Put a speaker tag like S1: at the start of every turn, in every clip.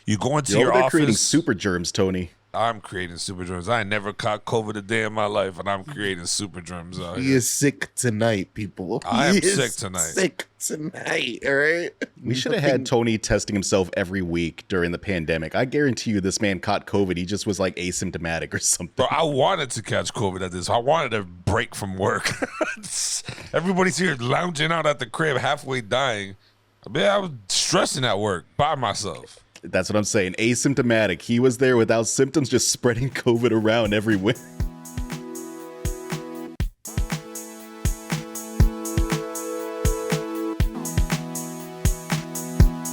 S1: You go into
S2: You're
S1: your
S2: over there
S1: office.
S2: creating super germs, Tony.
S1: I'm creating super germs. I ain't never caught COVID a day in my life, and I'm creating super germs out
S3: He
S1: here.
S3: is sick tonight, people.
S1: I
S3: He
S1: am
S3: is
S1: sick tonight.
S3: Sick tonight, all right?
S2: We should have had Tony testing himself every week during the pandemic. I guarantee you this man caught COVID. He just was like asymptomatic or something.
S1: Bro, I wanted to catch COVID at this. I wanted a break from work. Everybody's here lounging out at the crib, halfway dying. I was stressing at work by myself.
S2: That's what I'm saying. Asymptomatic. He was there without symptoms, just spreading COVID around everywhere.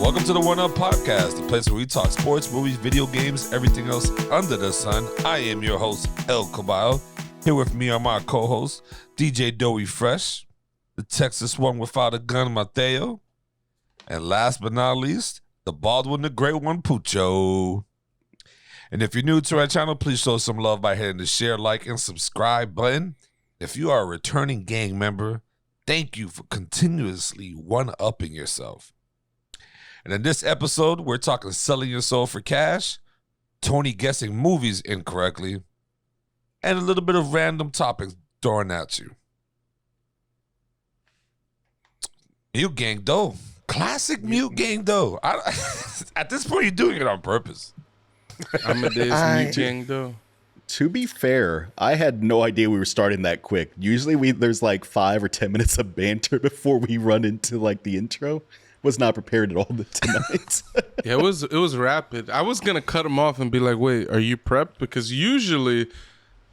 S1: Welcome to the One Up Podcast, the place where we talk sports, movies, video games, everything else under the sun. I am your host, El Caballo. Here with me are my co-hosts, DJ Doughy Fresh, the Texas one without a gun, Mateo, and last but not least, the Baldwin, the Great One, Pucho. And if you're new to our channel, please show some love by hitting the share, like, and subscribe button. If you are a returning gang member, thank you for continuously one-upping yourself. And in this episode, we're talking selling your soul for cash, Tony guessing movies incorrectly, and a little bit of random topics thrown at you. Mute gang dough. Classic mute gang dough. At this point, you're doing it on purpose.
S4: Amadeus mute gang dough.
S2: To be fair, I had no idea we were starting that quick. Usually there's like 5 or 10 minutes of banter before we run into like the intro. Was not prepared at all tonight.
S4: Yeah, it was rapid. I was gonna cut him off and be like, "Wait, are you prepped?" Because usually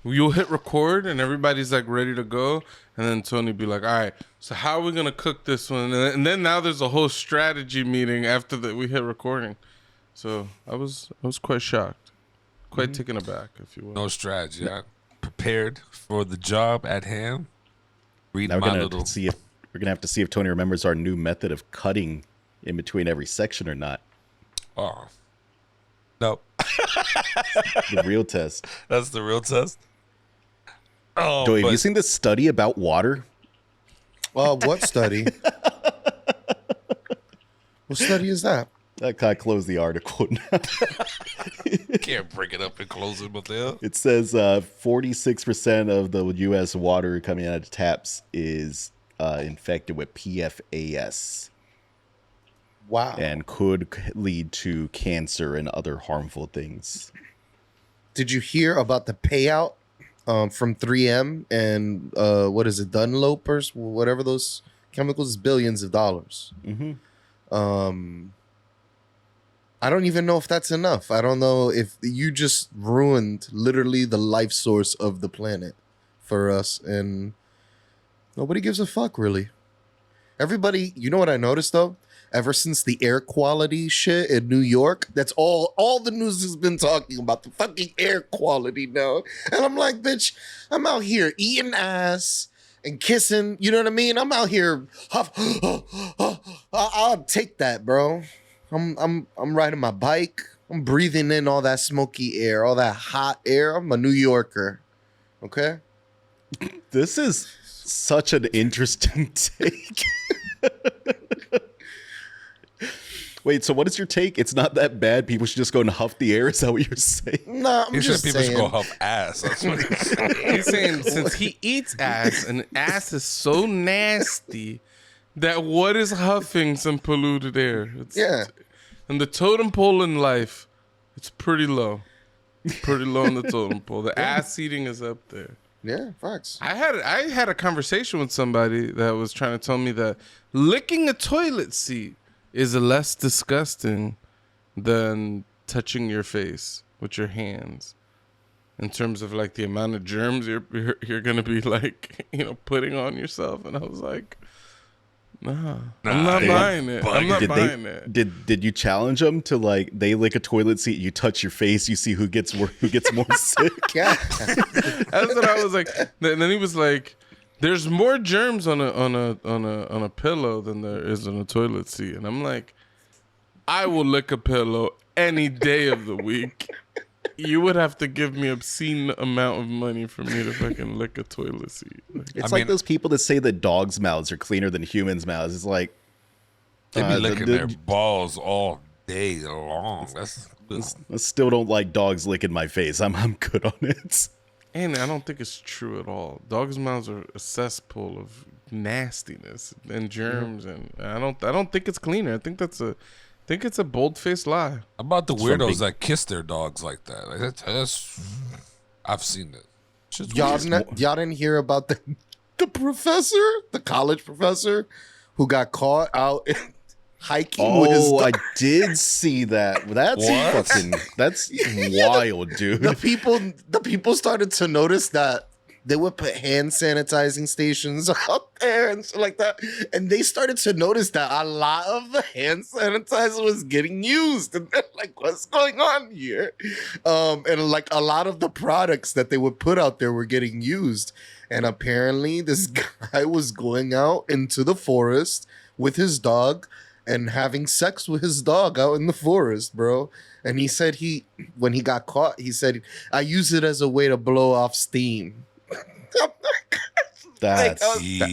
S4: you'll hit record and everybody's like ready to go, and then Tony be like, "All right, so how are we gonna cook this one?" And then now there's a whole strategy meeting after that we hit recording. So I was quite shocked, quite taken aback, if you will.
S1: No strategy. I'm prepared for the job at hand. Read
S2: Now
S1: my
S2: we're
S1: little.
S2: gonna have to see if Tony remembers our new method of cutting in between every section or not.
S1: Oh, no.
S2: The real test.
S1: That's the real test. Oh,
S2: Joey, have you seen this study about water?
S3: What study? What study is that?
S2: That guy closed the article now.
S1: Can't break it up and close it, Mateo.
S2: It says 46% of the U.S. water coming out of taps is infected with PFAS.
S3: Wow.
S2: And could lead to cancer and other harmful things.
S3: Did you hear about the payout from 3M and what is it, Dunlopers, whatever those chemicals, billions of dollars.
S2: Mm-hmm.
S3: I don't even know if that's enough. I don't know if you just ruined literally the life source of the planet for us, and nobody gives a fuck, really. Everybody, you know what I noticed though? Ever since the air quality shit in New York, that's all the news has been talking about, the fucking air quality now. And I'm like, bitch, I'm out here eating ass and kissing, you know what I mean? I'm out here, I'll take that, bro. I'm riding my bike. I'm breathing in all that smoky air, all that hot air. I'm a New Yorker, okay?
S2: This is such an interesting take. Wait, so what is your take? It's not that bad. People should just go and huff the air. Is that what you're saying?
S3: Nah, I'm
S1: He said
S3: just
S1: people
S3: saying.
S1: should go huff ass. That's what he's saying.
S4: He's saying since he eats ass and ass is so nasty that what is huffing some polluted air?
S3: Yeah.
S4: And the totem pole in life, it's pretty low. Pretty low on the totem pole. The ass eating is up there.
S3: Yeah, facts.
S4: I had a conversation with somebody that was trying to tell me that licking a toilet seat is less disgusting than touching your face with your hands. In terms of like the amount of germs you're gonna be like, putting on yourself. And I was like, nah, I'm not buying it. I'm not buying it.
S2: Did you challenge them to like they lick a toilet seat, you touch your face, you see who gets more sick?
S3: Yeah.
S4: That's what I was like. Then he was like, "There's more germs on a pillow than there is on a toilet seat," and I'm like, "I will lick a pillow any day of the week. You would have to give me obscene amount of money for me to fucking lick a toilet seat."
S2: It's like those people that say that dogs' mouths are cleaner than humans' mouths. It's like
S1: They be licking their balls all day long. That's
S2: I still don't like dogs licking my face. I'm good on it.
S4: And I don't think it's true at all. Dogs' mouths are a cesspool of nastiness and germs, and I don't think it's cleaner. I think it's a bold-faced lie.
S1: about the
S2: from
S1: weirdos
S2: big-
S1: that kiss their dogs like that. Like that's I've seen it. Just
S3: Y'all didn't hear about the professor, the college professor, who got caught out hiking with his
S2: Oh, I
S3: dog.
S2: did see that. That's
S1: What?
S2: that's wild, dude.
S3: The people started to notice that they would put hand sanitizing stations out there and stuff like that. And they started to notice that a lot of the hand sanitizer was getting used. And they're like, what's going on here? And like a lot of the products that they would put out there were getting used. And apparently this guy was going out into the forest with his dog and having sex with his dog out in the forest, bro. And he said when he got caught, he said, I use it as a way to blow off steam.
S2: That's
S1: yeah.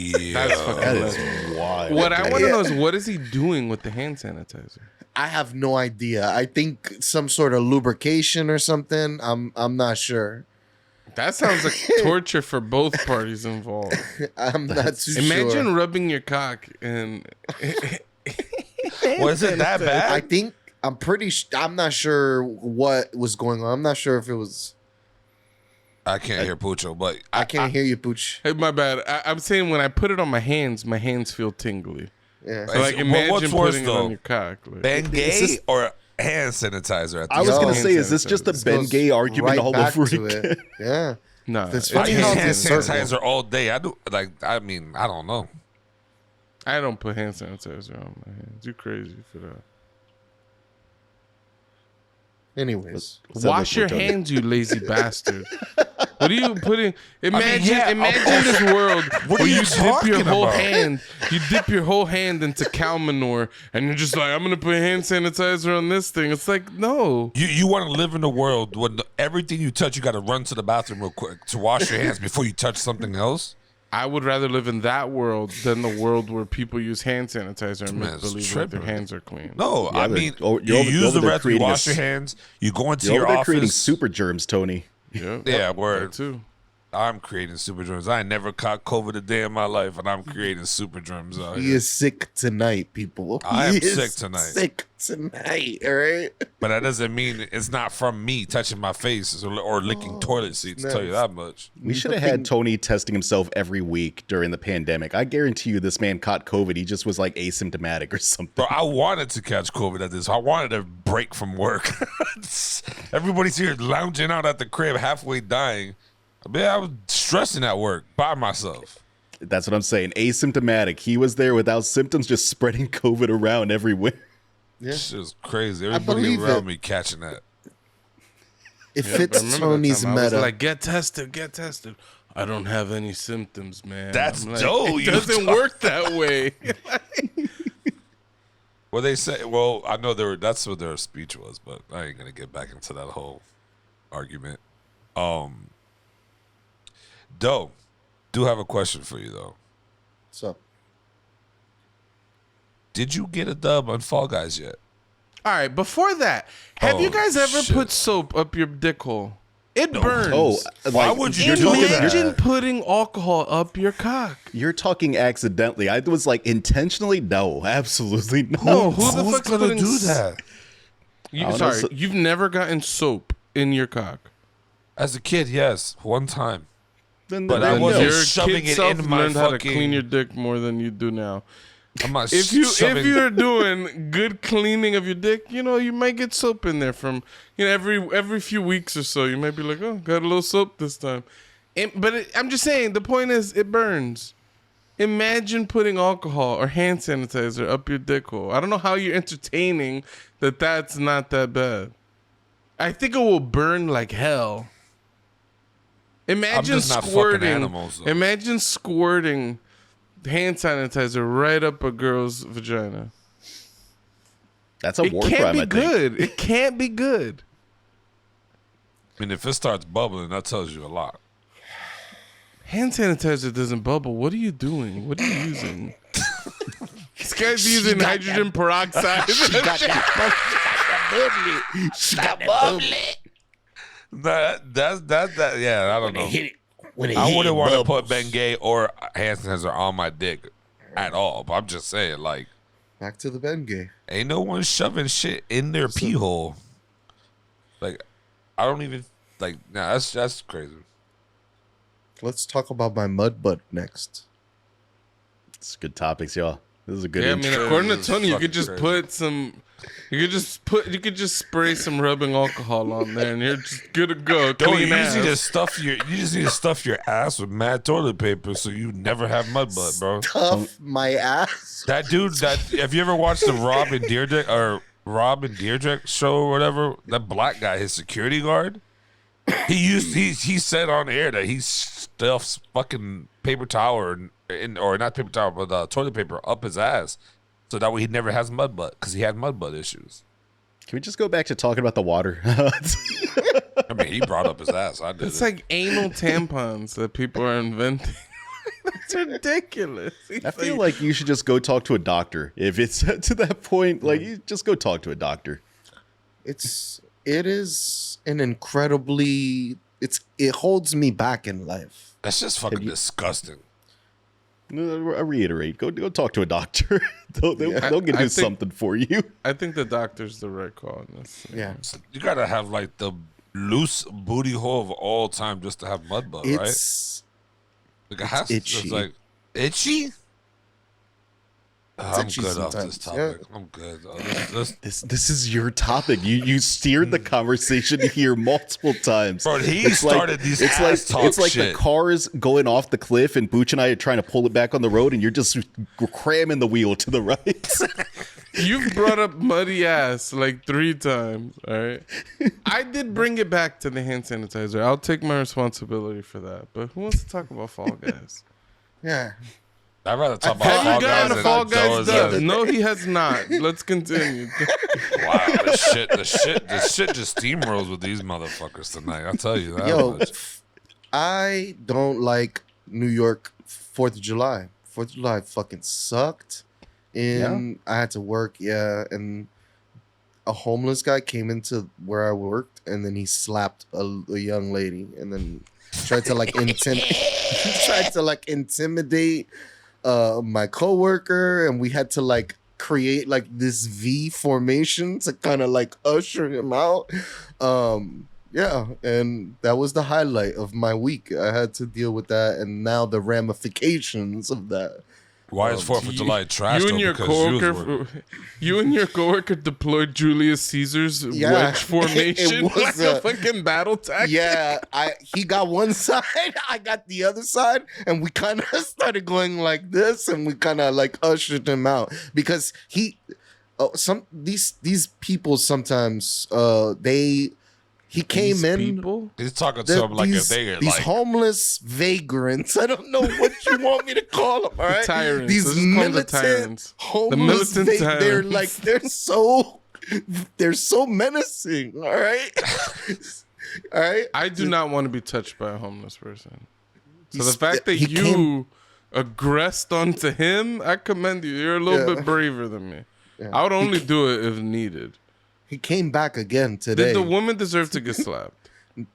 S4: That's fucking
S2: that
S4: hilarious.
S2: is wild.
S4: What I want to
S3: Yeah.
S4: know is, what is he doing with the hand sanitizer?
S3: I have no idea. I think some sort of lubrication or something. I'm not sure.
S4: That sounds like torture for both parties involved.
S3: I'm not too
S4: Imagine
S3: sure.
S4: rubbing your cock and
S1: Was it that bad?
S3: I think I'm not sure what was going on. I'm not sure if it was.
S1: I can't hear Pucho, but
S3: I can't hear you, Pooch.
S4: Hey, my bad. I'm saying when I put it on my hands feel tingly.
S3: Yeah.
S4: So like
S1: Well,
S4: imagine
S1: what's worse,
S4: putting it
S1: though?
S4: on your cock. Like,
S1: Bengay
S2: this-
S1: or hand sanitizer at the
S2: I was
S3: Yo,
S2: gonna
S3: hand
S2: say, is this just a
S3: This
S2: Ben
S3: goes
S2: Gay argument
S3: right
S2: all
S3: back
S2: over
S3: to
S2: again?
S3: it. Yeah.
S4: nah,
S3: That's
S1: I
S3: funny
S1: use
S3: how
S1: hand
S3: this circle.
S1: sanitizer all day. I do I mean, I don't know.
S4: I don't put hand sanitizer on my hands. You crazy for that?
S3: Anyways,
S4: Wash your hands, you lazy bastard. What are you putting? Imagine,
S1: yeah,
S4: imagine this world
S1: What are
S4: where
S1: you
S4: you dip your
S1: talking
S4: whole
S1: about?
S4: hand, you dip your whole hand into cow manure, and you're just like, I'm gonna put hand sanitizer on this thing. It's like, no.
S1: You want to live in a world when everything you touch, you got to run to the bathroom real quick to wash your hands before you touch something else.
S4: I would rather live in that world than the world where people use hand sanitizer and
S1: Man,
S4: make
S1: it's
S4: believe that their
S1: tripping.
S4: hands are clean.
S1: No,
S2: Yeah,
S1: I
S2: they're-
S1: mean,
S2: oh,
S1: you
S2: you're over-
S1: use
S2: over
S1: the
S2: there
S1: restroom, you
S2: creating a
S1: wash your
S2: s-
S1: hands, you go into
S2: You're
S1: your
S2: over there
S1: office.
S2: creating super germs, Tony.
S4: Yeah,
S1: Yeah, where
S4: that too.
S1: I'm creating super germs. I ain't never caught COVID a day in my life, and I'm creating super germs out
S3: he
S1: here.
S3: is sick tonight, people.
S1: I am
S3: He is
S1: sick tonight.
S3: Sick tonight. All right.
S1: But that doesn't mean it's not from me touching my face or licking toilet seats. Tell you that much.
S2: We should have had Tony testing himself every week during the pandemic. I guarantee you, this man caught COVID. He just was like asymptomatic or something.
S1: Bro, I wanted to catch COVID at this. I wanted a break from work. Everybody's here lounging out at the crib, halfway dying. Man, I was stressing at work by myself.
S2: That's what I'm saying. Asymptomatic. He was there without symptoms, just spreading COVID around everywhere.
S3: Yeah.
S1: It's just crazy. Everybody
S3: believe
S1: around
S3: it.
S1: me catching that.
S3: It
S4: Yeah,
S3: fits
S4: but remember that
S3: Tony's
S4: time I was
S3: meta.
S4: like, get tested, get tested. I don't have any symptoms, man.
S1: That's
S4: I'm like,
S1: dope,
S4: It
S1: you
S4: doesn't
S1: talk-
S4: work that way.
S1: Well, they say, well, I know that's what their speech was, but I ain't going to get back into that whole argument. Do have a question for you, though.
S3: So
S1: Did you get a dub on Fall Guys yet?
S4: All right, before that, have you
S1: Oh,
S4: guys ever
S1: shit.
S4: put soap up your dick hole? It burns.
S2: Oh,
S1: Why
S2: like,
S1: would you
S2: you're
S1: do
S2: talking,
S1: that?
S4: Imagine putting alcohol up your cock.
S2: You're talking accidentally. I was like, intentionally? No, absolutely no.
S4: No, who the
S1: Who's
S4: fuck's
S1: gonna
S4: putting
S1: do that?
S4: You,
S2: I don't know,
S4: sorry,
S2: so-
S4: you've never gotten soap in your cock.
S1: As a kid, yes, one time.
S2: Then,
S1: But
S2: then
S1: I
S2: no.
S1: wasn't
S4: Your
S1: shoving
S4: kid
S1: it
S4: self
S1: in my
S4: learned how to
S1: fucking-
S4: clean your dick more than you do now.
S1: I'm not
S4: If
S1: shoving.
S4: you're doing good cleaning of your dick, you know, you might get soap in there from, you know, every few weeks or so. You might be like, oh, got a little soap this time. I'm just saying, the point is, it burns. Imagine putting alcohol or hand sanitizer up your dick hole. I don't know how you're entertaining that that's not that bad. I think it will burn like hell. Imagine
S1: just not fucking
S4: squirting.
S1: animals, though.
S4: Imagine squirting hand sanitizer right up a girl's vagina.
S2: That's a
S4: It
S2: war
S4: can't
S2: crime,
S4: be
S2: I think.
S4: good. It can't be good.
S1: I mean, if it starts bubbling, that tells you a lot.
S4: Hand sanitizer doesn't bubble. What are you doing? What are you using? This guy's using hydrogen peroxide.
S2: bubbly. She got bubbly.
S1: That. Yeah, I don't know. I wouldn't want to put Bengay or hand sanitizer on my dick at all. But I'm just saying, like,
S3: Back to the Bengay.
S1: ain't no one shoving shit in their pee hole. Like, I don't even like. Nah, that's crazy.
S3: Let's talk about my mud butt next.
S2: It's good topics, y'all. This is a good
S4: Yeah, I
S2: intro.
S4: mean, according to
S1: This is
S4: Tony, you
S1: fucking
S4: could just
S1: crazy.
S4: put some. You could just spray some rubbing alcohol on there, and you're just good to go.
S1: Yo,
S4: Clean
S1: you just need to
S4: ass.
S1: stuff your ass with mad toilet paper so you never have mud butt, bro.
S3: Tough my ass.
S1: That dude, have you ever watched the Rob and Deirdre show or whatever? That black guy, his security guard, he said on air that he stuffs fucking paper towel or not paper towel, but toilet paper up his ass, so that way he never has mud butt because he had mud butt issues.
S2: Can we just go back to talking about the water?
S1: I mean, he brought up his ass. I did.
S4: It's like anal tampons that people are inventing. That's ridiculous.
S2: I feel like you should just go talk to a doctor. If it's to that point, like, you just go talk to a doctor.
S3: It is an incredibly. It holds me back in life.
S1: That's just fucking disgusting.
S2: I reiterate, go talk to a doctor. They'll get
S4: I
S2: do
S4: think-
S2: something for you.
S4: I think the doctor's the right call on this.
S3: Yeah,
S1: You gotta have like the loose booty hole of all time just to have mud butt, right?
S3: it's
S1: Like it has
S3: itchy.
S1: It's like itchy. I'm
S3: itchy
S1: good off this
S3: sometimes,
S1: topic. I'm good.
S2: This is your topic. You steered the conversation here multiple times.
S1: Bro, he
S2: It's
S1: started these
S2: It's
S1: ass
S2: like
S1: talk
S2: it's like
S1: shit.
S2: the car's going off the cliff, and Booch and I are trying to pull it back on the road, and you're just cramming the wheel to the right.
S4: You've brought up muddy ass like 3 times, all right? I did bring it back to the hand sanitizer. I'll take my responsibility for that. But who wants to talk about Fall Guys?
S3: yeah.
S1: I'd rather talk about
S4: Have
S1: Fall
S4: you gotten
S1: Guys
S4: a
S1: than
S4: Fall
S1: Doughy's
S4: Guys done?
S1: ass.
S4: No, he has not. Let's continue.
S1: Wow, the shit just steamrolls with these motherfuckers tonight. I'll tell you that
S3: Yo,
S1: much.
S3: I don't like New York 4th of July. 4th of July fucking sucked. And I had to work, and a homeless guy came into where I worked, and then he slapped a young lady, and then tried to like intimidate my coworker, and we had to like create like this V formation to kind of like usher him out. Yeah, and that was the highlight of my week. I had to deal with that, and now the ramifications of that.
S1: Why is 4th of July trash?
S4: You
S1: though?
S4: and your
S1: Because you was
S4: coworker,
S1: working.
S4: you and your coworker deployed Julius Caesar's
S3: Yeah,
S4: wedge formation
S3: it was,
S4: like a fucking battle tactic.
S3: Yeah, he got one side, I got the other side, and we kind of started going like this, and we kind of like ushered him out because these people sometimes he came in.
S4: People?
S1: He's talking to them like if they
S3: these
S1: like
S3: homeless vagrants. I don't know what you want me to call them. All right,
S4: tyrants.
S3: These
S4: Let's just call them the
S3: militant
S4: tyrants.
S3: homeless.
S4: The militant
S3: They're
S4: tyrants.
S3: like they're so menacing. All right, all right.
S4: I do not want to be touched by a homeless person. So the
S3: He's-
S4: fact that
S3: he
S4: you
S3: came-
S4: aggressed onto him, I commend you. You're a little bit braver than me.
S3: Yeah.
S4: I would only do it if needed.
S3: He came back again today.
S4: Did the woman deserve to get slapped?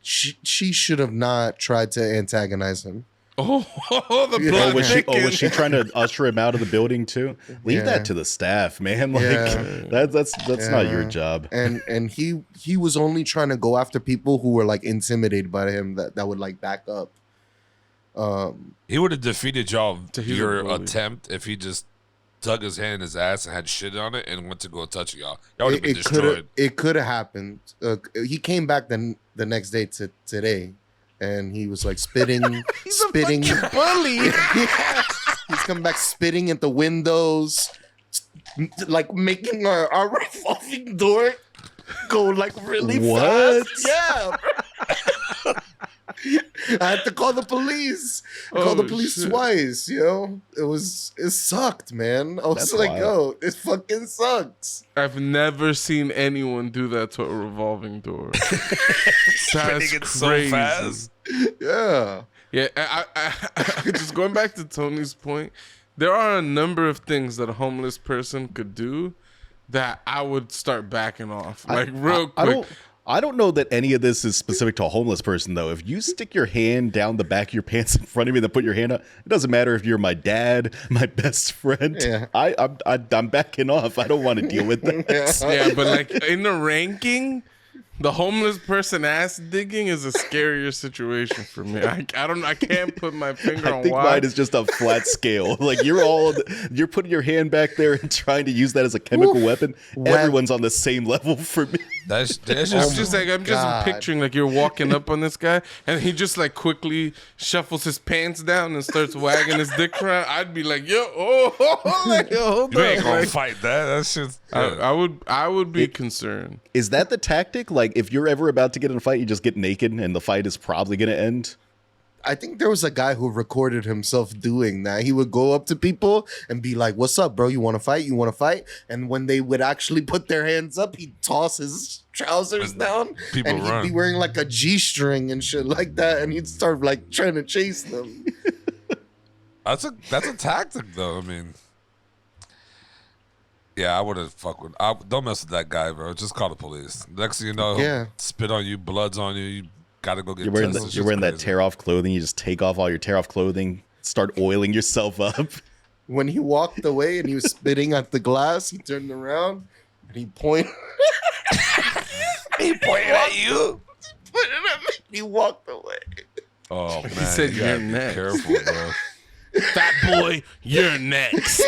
S3: She should have not tried to antagonize him.
S4: Oh, the
S3: Yeah.
S4: blood
S2: Was
S4: thickened.
S2: she trying to usher him out of the building too? Leave
S3: Yeah.
S2: that to the staff, man. Like
S3: Yeah.
S2: that's not your
S3: Yeah.
S2: job.
S3: And he was only trying to go after people who were like intimidated by him that would like back up.
S1: he would have defeated y'all
S4: So he's a
S1: your
S4: bully.
S1: attempt if he just dug his hand in his ass and had shit on it and went to go touch y'all. Y'all would have been destroyed.
S3: It could have happened. He came back the next day to today, and he was like spitting, spitting.
S4: bully.
S3: Yeah. He's coming back spitting at the windows, like making our revolving door go like really
S2: What?
S3: fast. Yeah. I had to call the police. Call the
S4: Oh,
S3: police
S4: shit.
S3: twice, you know? It sucked, man. I was
S2: That's
S3: like,
S2: wild.
S3: yo, it fucking sucks.
S4: I've never seen anyone do that to a revolving door. That's
S1: Spinning it so
S4: crazy.
S1: fast.
S3: Yeah.
S4: Yeah, I just going back to Tony's point, there are a number of things that a homeless person could do that I would start backing off like real quick.
S2: I don't know that any of this is specific to a homeless person, though. If you stick your hand down the back of your pants in front of me and then put your hand up, it doesn't matter if you're my dad, my best friend.
S3: Yeah.
S2: I'm backing off. I don't want to deal with that.
S4: Yeah, but like in the ranking, the homeless person ass digging is a scarier situation for me. I can't put my finger on
S2: I think
S4: why.
S2: mine is just a flat scale. Like you're putting your hand back there and trying to use that as a chemical weapon. Everyone's on the same level for me.
S1: That's
S4: It's
S1: just
S4: just like I'm just picturing like you're walking up on this guy and he just like quickly shuffles his pants down and starts wagging his dick around. I'd be like, yo, like, yo, hold
S1: you
S4: on.
S1: ain't gonna
S4: Like,
S1: fight that. That's just
S4: I would be concerned.
S2: Is that the tactic? Like, if you're ever about to get in a fight, you just get naked and the fight is probably going to end?
S3: I think there was a guy who recorded himself doing that. He would go up to people and be like, "What's up, bro? You want to fight? You want to fight?" And when they would actually put their hands up, he'd toss his trousers down,
S1: people
S3: and he'd
S1: run.
S3: be wearing like a G-string and shit like that, and he'd start like trying to chase them.
S1: that's a tactic though. I mean, yeah, I would have fucked with. Don't mess with that guy, bro. Just call the police. Next thing you know,
S3: Yeah.
S1: spit on you, blood's on you. You gotta go get.
S2: You're wearing,
S1: tested.
S2: you're wearing that
S1: It's
S2: tear off clothing. You just take off all your tear off clothing, start oiling yourself up.
S3: When he walked away and he was spitting at the glass, he turned around and he pointed.
S1: crazy. He pointed at you.
S3: He walked away.
S1: Oh man,
S4: said,
S1: you gotta
S4: "You're
S1: be
S4: next."
S1: Careful, bro.
S4: Fat boy, you're next.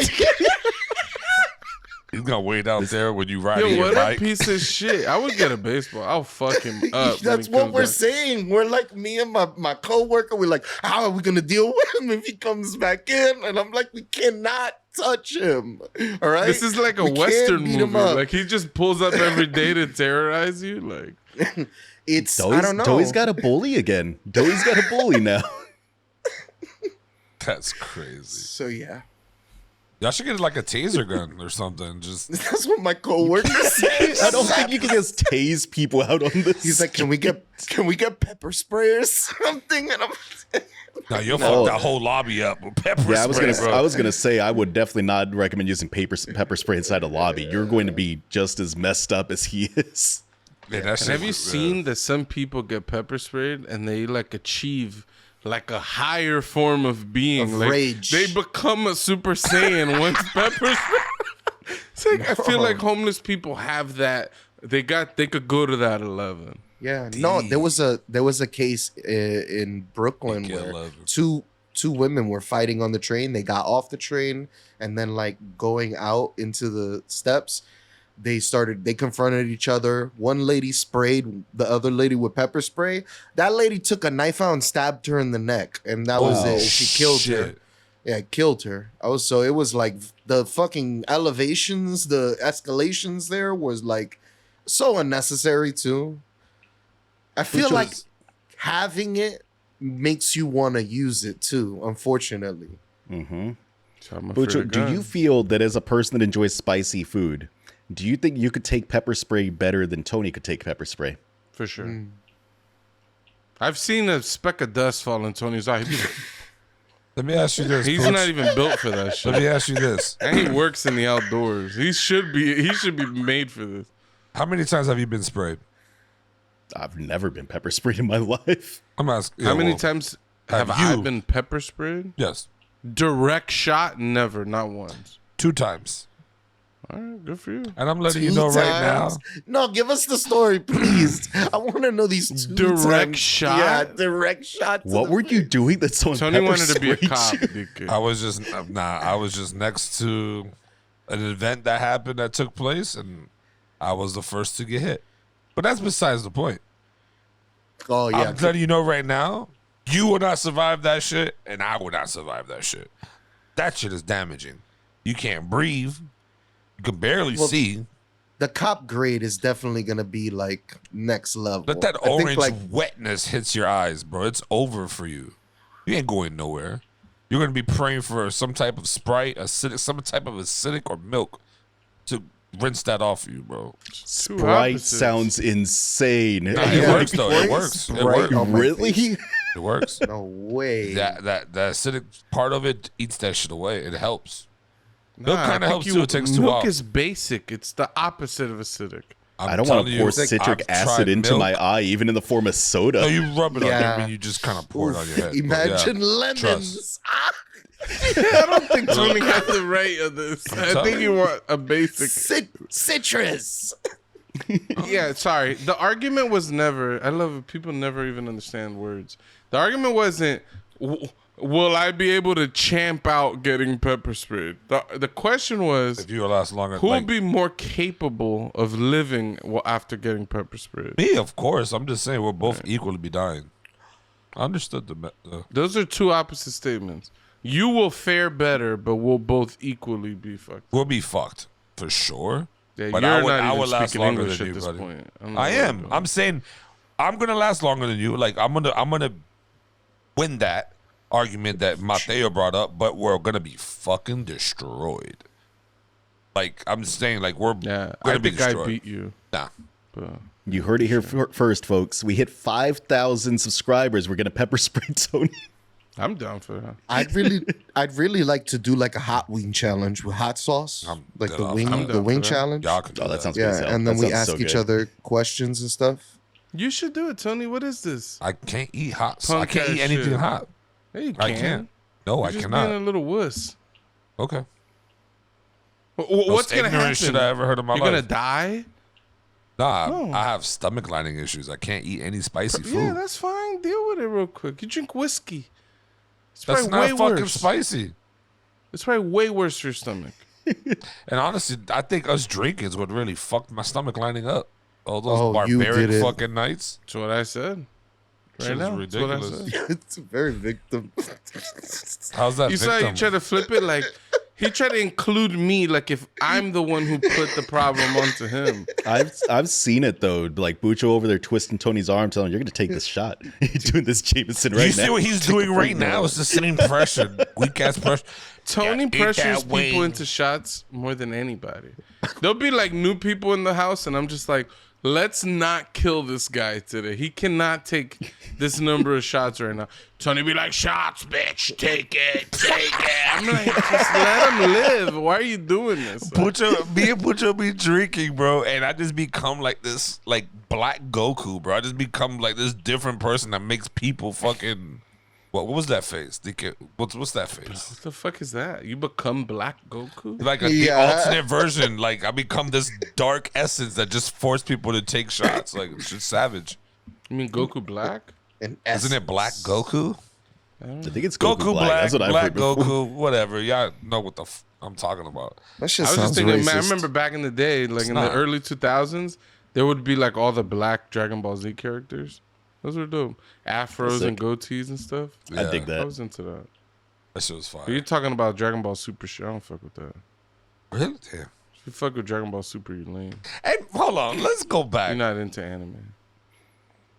S1: He's gonna wait out there when you ride
S4: Yo,
S1: your
S4: what a
S1: bike.
S4: piece of shit. I would get a baseball. I'll fuck him up.
S3: That's what we're saying. We're like, me and my coworker, we're like, how are we gonna deal with him if he comes back in? And I'm like, we cannot touch him. All right.
S4: This is like a
S3: We can't
S4: Western
S3: beat him
S4: movie.
S3: up.
S4: Like he just pulls up every day to terrorize you. Like
S3: It's I don't know.
S2: Doughy's got a bully again. Doughy's got a bully now.
S1: That's crazy.
S3: So yeah.
S1: Y'all should get like a taser gun or something. Just
S3: That's what my coworker said.
S2: I don't think you can just tase people out on this.
S3: He's like, can we get pepper spray or something? And I'm
S1: now you'll fuck that whole lobby up with pepper
S2: Yeah,
S1: spray, bro.
S2: I was gonna say I would definitely not recommend using pepper spray inside a lobby. You're going to be just as messed up as he is.
S1: Man, that
S4: and
S1: shit
S4: have you
S1: was,
S4: seen that some people get pepper sprayed and they like achieve like a higher form of being,
S3: Of
S4: like
S3: rage.
S4: they become a Super Saiyan once pepper spray. It's like I feel like homeless people have that. They could go to that 11.
S3: Yeah, no, there was a case in Brooklyn
S1: Yeah,
S3: where
S1: love it.
S3: two women were fighting on the train. They got off the train and then like going out into the steps, they confronted each other. One lady sprayed the other lady with pepper spray. That lady took a knife out and stabbed her in the neck, and that was it. She killed her.
S1: shit.
S3: Yeah, it killed her. So it was like the fucking elevations, the escalations there was like so unnecessary too. I feel like having it makes you want to use it too, unfortunately.
S2: Mm-hmm.
S4: So I'm afraid
S2: Bucho,
S4: of
S2: do you
S4: guns.
S2: feel that as a person that enjoys spicy food, do you think you could take pepper spray better than Tony could take pepper spray?
S4: For sure. I've seen a speck of dust fall in Tony's eye.
S1: Let me ask you this.
S4: He's
S1: Pooch.
S4: not even built for that shit.
S1: Let me ask you this.
S4: And he works in the outdoors. He should be made for this.
S1: How many times have you been sprayed?
S2: I've never been pepper sprayed in my life.
S1: I'm asking.
S4: How many times have I
S1: you-
S4: been pepper sprayed?
S1: Yes,
S4: Direct shot? Never, not once.
S1: 2 times.
S4: All right, good for you.
S1: And I'm letting you know right now.
S3: No, give us the story, please. I want to know these two
S4: Direct
S3: times.
S4: shot?
S3: Yeah, direct shot. to
S2: What
S3: the
S2: were you
S3: face.
S2: doing that someone
S4: Tony
S2: pepper
S4: wanted to be a
S2: sprayed
S4: cop.
S2: you?
S4: DK.
S1: I was just next to an event that happened that took place, and I was the first to get hit. But that's besides the point.
S3: Oh yeah,
S1: I'm letting you know right now, you will not survive that shit, and I will not survive that shit. That shit is damaging. You can't breathe. You can barely see.
S3: the cop grade is definitely gonna be like next level.
S1: But that
S3: I think,
S1: orange
S3: like,
S1: wetness hits your eyes, bro. It's over for you. You ain't going nowhere. You're gonna be praying for some type of Sprite, some type of acidic or milk to rinse that off you, bro.
S2: Sprite
S4: opposites.
S2: sounds insane.
S1: Nah, it
S3: Yeah.
S1: works though. It works. It
S3: Sprite
S1: works.
S3: on my
S2: Really?
S3: face.
S1: It works.
S3: No way.
S1: That acidic part of it eats that shit away. It helps. Milk
S4: Nah,
S1: kind
S4: I
S1: of
S4: think
S1: helps too. It takes 2
S4: Milk
S1: hours.
S4: is basic. It's the opposite of acidic.
S2: I don't want to pour citric acid into my eye, even in the form of soda.
S1: No, you rub it on
S3: Yeah.
S1: there, and you just kind of pour it on your head. But
S3: Imagine
S1: yeah,
S3: lemons.
S4: I don't think Tony has the right of this. I think you want a basic.
S3: Citrus.
S4: Yeah, sorry. The argument was never. I love it. People never even understand words. The argument wasn't, will I be able to champ out getting pepper sprayed? The question was,
S1: if you last longer,
S4: who would be more capable of living after getting pepper sprayed?
S1: me, of course. I'm just saying we'll both equally be dying. I understood the.
S4: Those are two opposite statements. You will fare better, but we'll both equally be fucked.
S1: We'll be fucked for sure.
S4: Yeah,
S1: But
S4: you're
S1: I would,
S4: not
S1: I
S4: even
S1: would last
S4: speaking
S1: longer
S4: English
S1: than
S4: at
S1: you,
S4: this
S1: buddy.
S4: point.
S1: I am. I'm saying I'm gonna last longer than you. Like I'm gonna win that argument that Mateo brought up, but we're gonna be fucking destroyed. Like I'm saying, like we're
S4: Yeah,
S1: gonna
S4: I
S1: be
S4: think I
S1: destroyed.
S4: beat you.
S1: Nah.
S4: But
S2: You heard it here first, folks. We hit 5,000 subscribers. We're gonna pepper spray Tony.
S4: I'm down for that.
S3: I'd really like to do like a hot wing challenge with hot sauce,
S1: I'm
S3: like
S1: dead
S3: the
S1: off.
S3: wing,
S1: I'm
S3: the
S4: down
S3: wing
S4: for that.
S3: challenge.
S1: Y'all can do
S2: Oh, that sounds
S3: Yeah,
S2: good.
S3: and then
S2: That
S3: we
S2: sounds
S3: ask
S2: so
S3: each
S2: good.
S3: other questions and stuff.
S4: You should do it, Tony. What is this?
S1: I can't eat hot. I
S4: Punk
S1: can't
S4: ass
S1: eat anything
S4: shit.
S1: hot.
S4: Yeah, you
S1: I
S4: can.
S1: can't. No,
S4: You're
S1: I
S4: just
S1: cannot.
S4: being a little wuss.
S1: Okay.
S4: What's
S1: Most
S4: gonna
S1: ignorant
S4: happen?
S1: shit I ever heard in my
S4: You're
S1: life.
S4: gonna die?
S1: Nah,
S4: No.
S1: I have stomach lining issues. I can't eat any spicy food.
S4: Yeah, that's fine. Deal with it real quick. You drink whiskey. It's
S1: That's
S4: probably
S1: not
S4: way
S1: fucking
S4: worse.
S1: spicy.
S4: It's probably way worse for your stomach.
S1: And honestly, I think us drinking is what really fucked my stomach lining up. All those
S3: Oh, you
S1: barbaric
S3: did it.
S1: fucking nights.
S4: That's what I said.
S1: Shit
S4: Right
S1: is
S4: now. That's what I
S1: ridiculous.
S4: said.
S3: It's very victim.
S1: How's that
S4: You saw
S1: victim?
S4: you try to flip it like he tried to include me like if I'm the one who put the problem onto him.
S2: I've seen it though. Like Bucho over there twisting Tony's arm, telling him, "You're gonna take this shot." He's doing this Jameson right
S1: you see
S2: now.
S1: what he's doing right now? It's the same pressure. Weak ass pressure.
S4: Tony
S1: Yeah, eat
S4: pressures
S1: that
S4: people
S1: wing.
S4: into shots more than anybody. There'll be like new people in the house, and I'm just like, let's not kill this guy today. He cannot take this number of shots right now. Tony be like, shots, bitch, take it, take it. I'm like, just let him live. Why are you doing this?
S1: Me and Pucho be drinking, bro, and I just become like this, like Black Goku, bro. I just become like this different person that makes people fucking. What was that face? What's that face?
S4: What the fuck is that? You become Black Goku?
S1: Like the
S3: Yeah.
S1: alternate version. Like I become this dark essence that just force people to take shots. Like it's just savage.
S4: You mean Goku Black?
S1: Isn't it Black Goku?
S2: I think it's Goku, Black.
S1: Black,
S2: That's what I've
S1: Black
S2: heard before.
S1: Goku, whatever. Y'all know what the I'm talking about.
S3: That shit
S4: I was
S3: sounds
S4: just thinking,
S3: racist.
S4: man, I remember back in the day, like in
S1: not.
S4: the early 2000s, there would be like all the black Dragon Ball Z characters. Those were dope. Afros
S2: Sick.
S4: and goatees and stuff.
S2: I dig
S4: I
S2: that.
S4: was into that.
S1: That shit was fire.
S4: But you're talking about Dragon Ball Super shit. I don't fuck with that.
S1: Really? Damn.
S4: If you fuck with Dragon Ball Super, you're lame.
S1: Hey, hold on. Let's go back.
S4: You're not into anime.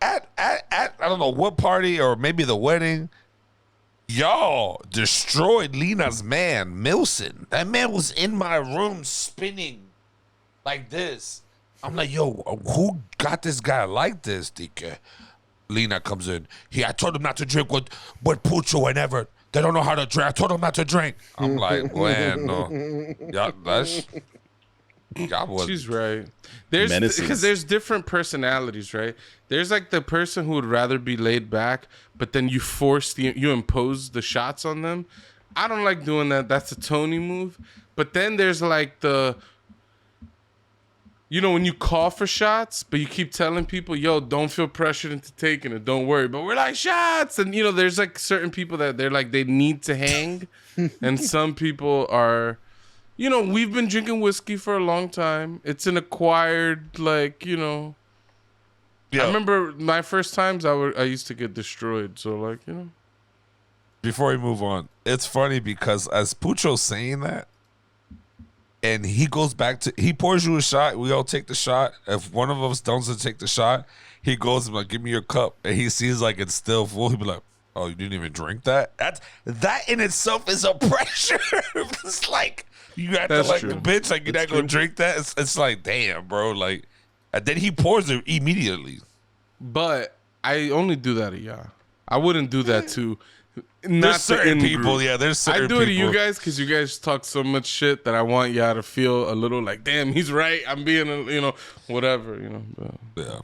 S1: At I don't know what party or maybe the wedding, y'all destroyed Lena's man, Milson. That man was in my room spinning like this. I'm like, yo, who got this guy like this, DK? Lena comes in. I told him not to drink with Pucho and Everett. They don't know how to drink. I told him not to drink. I'm like, bueno. Y'all was
S4: She's right. There's
S2: Menaces.
S4: because there's different personalities, right? There's like the person who would rather be laid back, but then you impose the shots on them. I don't like doing that. That's a Tony move. But then there's like when you call for shots, but you keep telling people, yo, don't feel pressured into taking it. Don't worry. But we're like, shots. And, there's like certain people that they're like, they need to hang. And some people are, we've been drinking whiskey for a long time. It's an acquired, like,
S1: Yeah.
S4: I remember my first times I used to get destroyed. So, like,
S1: Before we move on, it's funny because as Pucho's saying that, and he goes back to, he pours you a shot. We all take the shot. If one of us doesn't take the shot, he goes and like, give me your cup. And he sees like it's still full. He'll be like, oh, you didn't even drink that? That in itself is a pressure. It's like, you have
S4: That's
S1: to like
S4: true.
S1: the bitch, like you're not going to drink that. It's like, damn, bro. Like, and then he pours it immediately.
S4: but I only do that to y'all. I wouldn't do that to Not
S1: There's
S4: the
S1: certain
S4: in
S1: people,
S4: group.
S1: yeah. There's certain
S4: I do it to
S1: people.
S4: you guys because you guys talk so much shit that I want y'all to feel a little like, damn, he's right. I'm being, whatever, But
S1: Yeah.